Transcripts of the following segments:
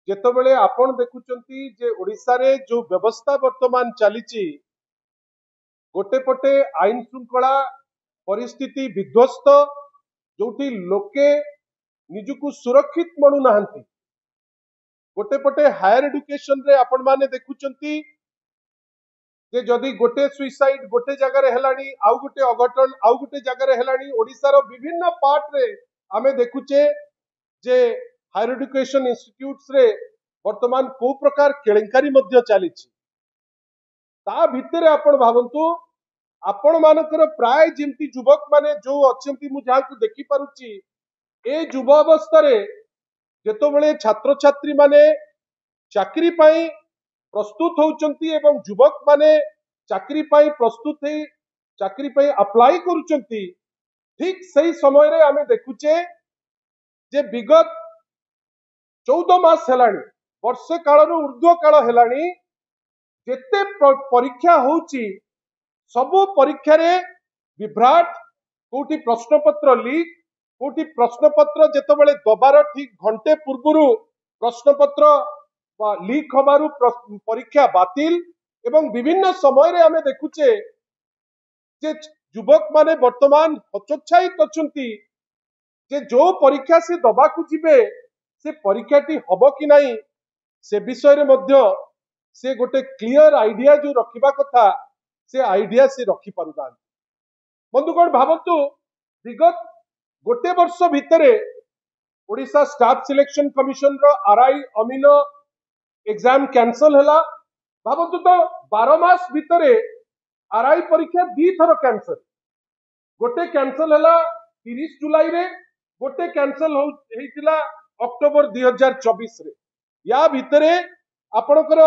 जेतबेले आपण देखुचंती जे ओडिशा रे जो व्यवस्था वर्तमान चलीची गोटे पटे आईन श्रृंखला परिस्थिति विध्वस्त जोटी लोके निजुकु सुरक्षित मनु नाहंती गोटे पटे हायर एजुकेशन रे आपण माने देखुचंती जे जदि गोटे सुइसाइड गोटे जगह रे हेलानी आउ गोटे अघटन आउ गोटे जगह रे हेलानी ओडिसा रो विभिन्न पार्ट रे आमे देखुचे जे हायर एजुकेशन इंस्टीट्यूट्स रे वर्तमान को प्रकार केलेंकारी मध्य चलीची ता भितरे आपण भावंतु आपण मानकर प्राय जिमती युवक माने जो अछंती मु जाहा को देखि पारुची ए युवा अवस्था रे जेतो बेले छात्र छात्री माने चाकरी पाई प्रस्तुत होउचंती एवं युवक माने चाकरी पाई प्रस्तुत है चाकरी पाई अप्लाई करूचंती ठीक सही समय रे आमे देखुचे जे विगत 14 मास हेलानी वर्षे काल ऊर्ध्व काल हेलानी जेते परीक्षा होउची सबु परीक्षा रे विभ्राट कोठी प्रश्न पत्र लीक कोठी प्रश्न पत्र जेतो बेले दबार ठीक घंटे पूर्वरु प्रश्न पत्र लीक हबारु परीक्षा बातिल एवं विभिन्न समय रे आमे देखुचे जे युवक माने वर्तमान हतोत्साहित अछंती जे जो परीक्षा से दबा को जिबे से परीक्षाटी हबो कि नहीं से विषय रे मध्य से गोटे क्लियर आइडिया जो रखिबा कथा से आइडिया से रखि पारुना बंधुगण भावतु विगत गोटे वर्ष भितरे ओडिशा स्टाफ सिलेक्शन कमिशन रो आरआई अमीन एग्जाम कैंसल हला भावतु तो 12 मास भितरे आरआई परीक्षा दी थरो कैंसल गोटे कैंसल हला 30 जुलाई रे गोटे कैंसल होइतिला अक्टोबर 2024 रे या भितरे आपणकर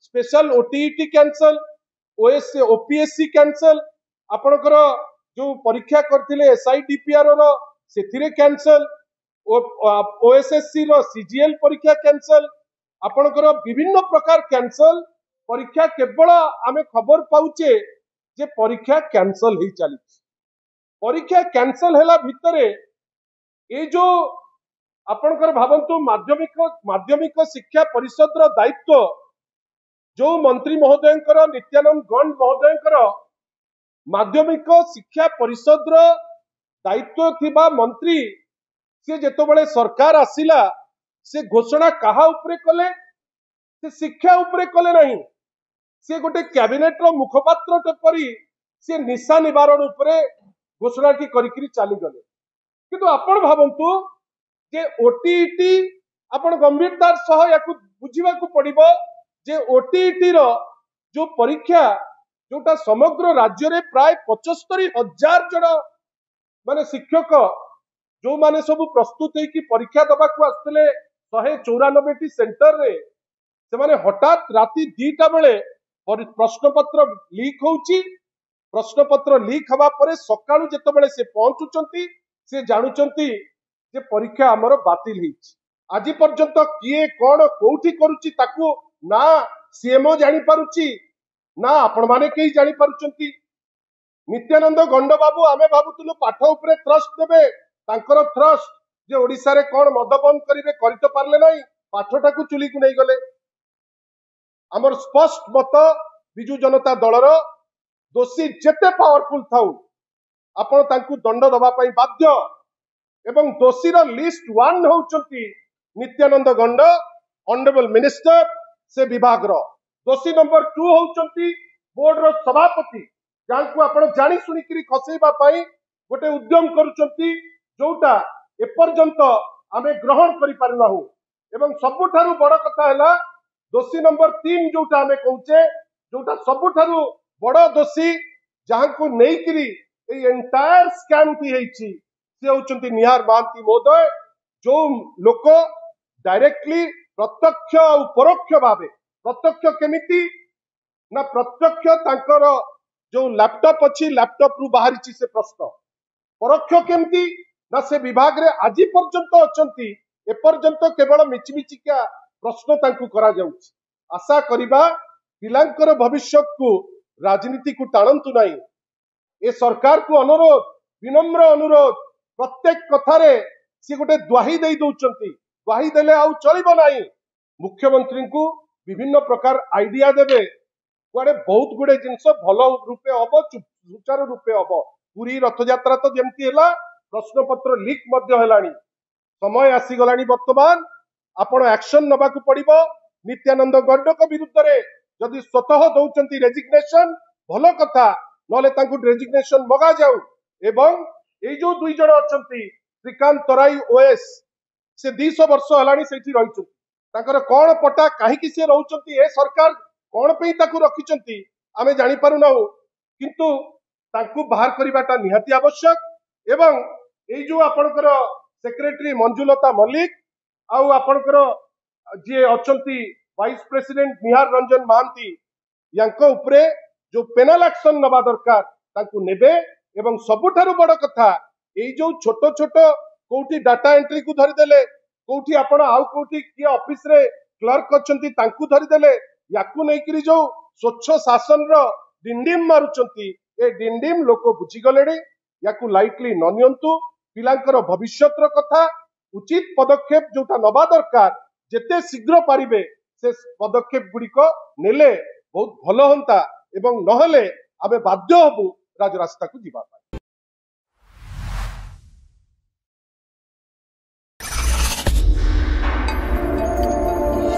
special OTET cancel OS OPSC cancel आपणकर जो परीक्षा करथिले एसआईडीपीआर रो सेथिरे कैंसल ओएसएससी रो सीजीएल परीक्षा कैंसल आपणकर विभिन्न प्रकार कैंसल परीक्षा केवल आमे खबर पाउचे जे परीक्षा कैंसल ही चली परीक्षा कैंसल हैला भितरे ए जो आपणकर भावंतु माध्यमिक शिक्षा परिषद रो दायित्व जो मंत्री महोदयंकर नित्यानंद गंड महोदयंकर माध्यमिक शिक्षा परिषद रो दायित्व थिबा मंत्री से जेतो बेले सरकार आसिला से घोषणा कहा उपरे कले से शिक्षा उपरे कले नहीं से गोटे कैबिनेट रो मुखपात्र परी से निशा निवारण उपरे घोषणा की करिकरी चली गले किंतु आपण भावंतु जे ओटीईटी आपण गंभीरतार सह याकु बुझिबा को पड़िबो जे ओटीईटी रो जो परीक्षा जोटा समग्र राज्य रे प्राय 75,000 जन माने शिक्षक जो माने सब प्रस्तुत है कि परीक्षा दबा को आसले 194 टी सेंटर रे से माने हठात राती 2टा बेले प्रश्न पत्र लीक होउची प्रश्न पत्र लीक हवा परे सकाळू जेतो बेले से पहुंचुचंती से जानुचंती जे परीक्षा हमर बातिल हिच आज पर्यंत किए कोन कोठी करूची ताकू ना सीएमओ जानि पारुची ना आपण माने केही जानि पारुचंती नित्यानंद गंड बाबू आमे भाबुतुलु पाठ उपरे ट्रस्ट देबे तांकर ट्रस्ट जे ओडिसा रे कोन मद बंद करिवे करि तो पारले नाही पाठटा को चुली को नहीं गले हमर स्पष्ट मत बिजु जनता दलर दोषी जेते पावरफुल थाउ आपण तांकु दंड दबा पई बाध्य एवं दोषी रो लिस्ट 1 होउचंती नित्यानंद गंड ऑनरेबल मिनिस्टर से विभाग रो दोषी नंबर 2 होउचंती बोर्ड रो सभापति जांकु आपण जानि सुनि करी खसेबा पई गोटे उद्यम करूचंती जोटा एपर्यंत आमे ग्रहण करि पारनाहु एवं सबुठारु बड़ कथा हैला दोषी नंबर 3 जोटा आमे कहूचे जोटा सबुठारु बड़ दोषी जहांकु नेई करी ए एंटायर स्कैम थी हेची से होचंती निहार महांती महोदय जो लोक डायरेक्टली प्रत्यक्ष और परोक्ष भावे प्रत्यक्ष केमिति ना प्रत्यक्ष तांकर जो लैपटॉप अच्छी लैपटॉप रु बाहरी से प्रश्न परोक्ष केमिति ना से विभाग रे आज पर्यंत अछंती ए पर्यंत केवल मिचमिचिका प्रश्न तांकु करा जाउछि आशा करिबा पिलांकर भविष्य को राजनीति को टाणंतु नहीं ए सरकार को अनुरोध विनम्र अनुरोध प्रत्येक कथारे सी गोटे द्वाही दे दौरान द्वाही देले आउ चलिबो नहीं मुख्यमंत्री को विभिन्न प्रकार आइडिया देवे कुआडे बहुत गुड़े जिनस भल रूपे हम सुचारू रूपे हम पूरी रथ यात्रा तो जमती है प्रश्न पत्र लीक समय आसीगला वर्तमान आपण एक्शन नबाकू पड़िबो नित्यानंद गौड़ विरुद्ध रे जदि स्वतः दौरान रेजिग्नेशन भल कथा नले रेजिग्नेशन मगा जाऊ एवं ये जो दुई जन अच्छा श्रीकांत तराई ओएस से 200 वर्ष है रही कौन पटा कहीं सी रोचे ए सरकार कौन पे रखी आम जापर ना किंतु बाहर करवाटा निहाती आवश्यक एवं ये जो आपणकर सेक्रेटरी मंजुलता मल्लिक आउ आपणकर जी अच्छा वाइस प्रेसिडेंट निहार रंजन महांती यांको उपरे जो पेनाल एक्शन नवा दरकार तांकु नेबे एवं सबुठारु बड़ कथा ये जो छोट छोट कोठी डाटा एंट्री को धरिदेले कोठी आपण आउ कोठी किए ऑफिस रे क्लर्क अच्छंती तांकु धरिदेले याकु नेकिरी जो स्वच्छ शासन रो डिंडिम मारुचंती ए डिंडिम लोक बुझीगले याकु लाइटली न नियंतु पिलांकर भविष्यत रो कथा उचित पदक्षेप जोटा नवा दरकार जेते शीघ्र पारिबे से पदक्षेप गुड़िक नेले बहुत भल होता एवं नहले आमे बाध्य हबु राजरास्ता को जीवा।